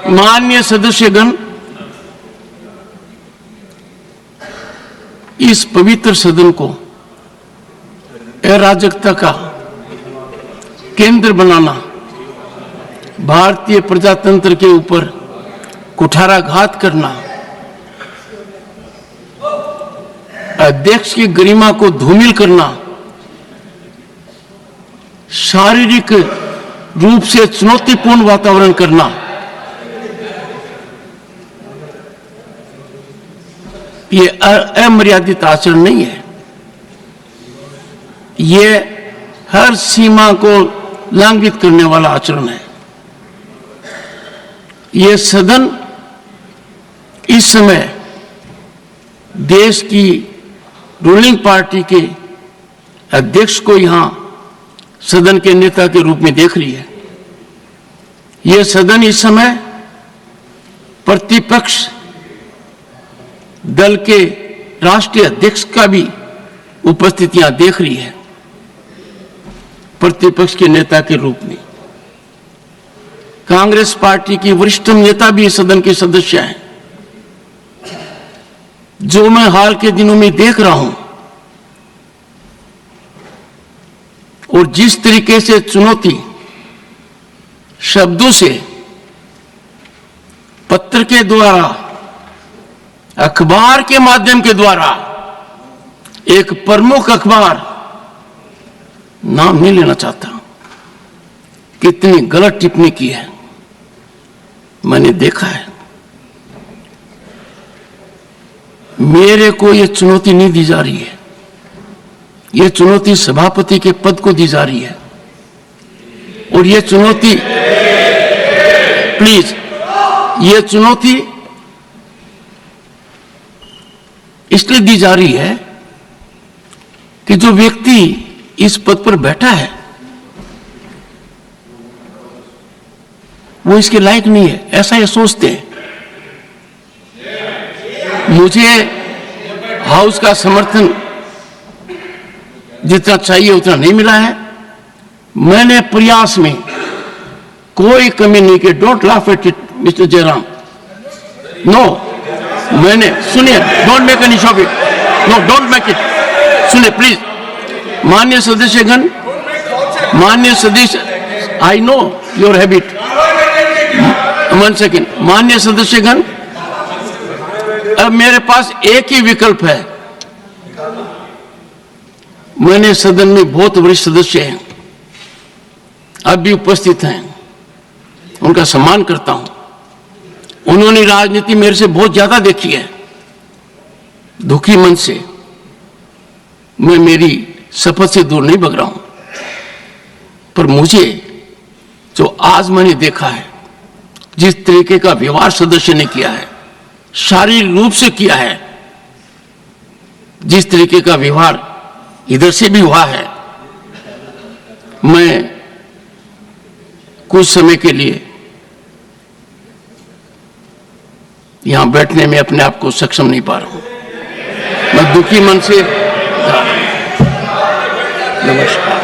माननीय सदस्यगण, इस पवित्र सदन को अराजकता का केंद्र बनाना, भारतीय प्रजातंत्र के ऊपर कुठाराघात करना, अध्यक्ष की गरिमा को धूमिल करना, शारीरिक रूप से चुनौतीपूर्ण वातावरण करना, ये अमर्यादित आचरण नहीं है। ये हर सीमा को लंघित करने वाला आचरण है। ये सदन इस समय देश की रूलिंग पार्टी के अध्यक्ष को यहां सदन के नेता के रूप में देख रही है। यह सदन इस समय प्रतिपक्ष दल के राष्ट्रीय अध्यक्ष का भी उपस्थितियां देख रही है, प्रतिपक्ष के नेता के रूप में। कांग्रेस पार्टी की वरिष्ठ नेता भी इस सदन के सदस्य हैं। जो मैं हाल के दिनों में देख रहा हूं और जिस तरीके से चुनौती शब्दों से, पत्र के द्वारा, अखबार के माध्यम के द्वारा, एक प्रमुख अखबार, नाम नहीं लेना चाहता, कितनी गलत टिप्पणी की है, मैंने देखा है। मेरे को यह चुनौती नहीं दी जा रही है, यह चुनौती सभापति के पद को दी जा रही है। और यह चुनौती, प्लीज, यह चुनौती इसलिए दी जा रही है कि जो व्यक्ति इस पद पर बैठा है वो इसके लायक नहीं है, ऐसा ये सोचते हैं। मुझे हाउस का समर्थन जितना चाहिए उतना नहीं मिला है। मैंने प्रयास में कोई कमी नहीं की। Don't laugh at it mister Jayram, no. मैंने, सुनिए, don't make any show off it, no, don't make it. सुनिए प्लीज, माननीय सदस्यगण, माननीय सदस्य, I know your habit, one second. माननीय सदस्यगण, अब मेरे पास एक ही विकल्प है। मैंने सदन में बहुत वरिष्ठ सदस्य हैं, अब भी उपस्थित हैं, उनका सम्मान करता हूं। उन्होंने राजनीति मेरे से बहुत ज्यादा देखी है। दुखी मन से मैं मेरी शपथ से दूर नहीं भग रहा हूं, पर मुझे जो आज मैंने देखा है, जिस तरीके का व्यवहार सदस्य ने किया है, शारीरिक रूप से किया है, जिस तरीके का व्यवहार इधर से भी हुआ है, मैं कुछ समय के लिए यहां बैठने में अपने आप को सक्षम नहीं पा रहा हूं। मैं दुखी मन से, नमस्कार।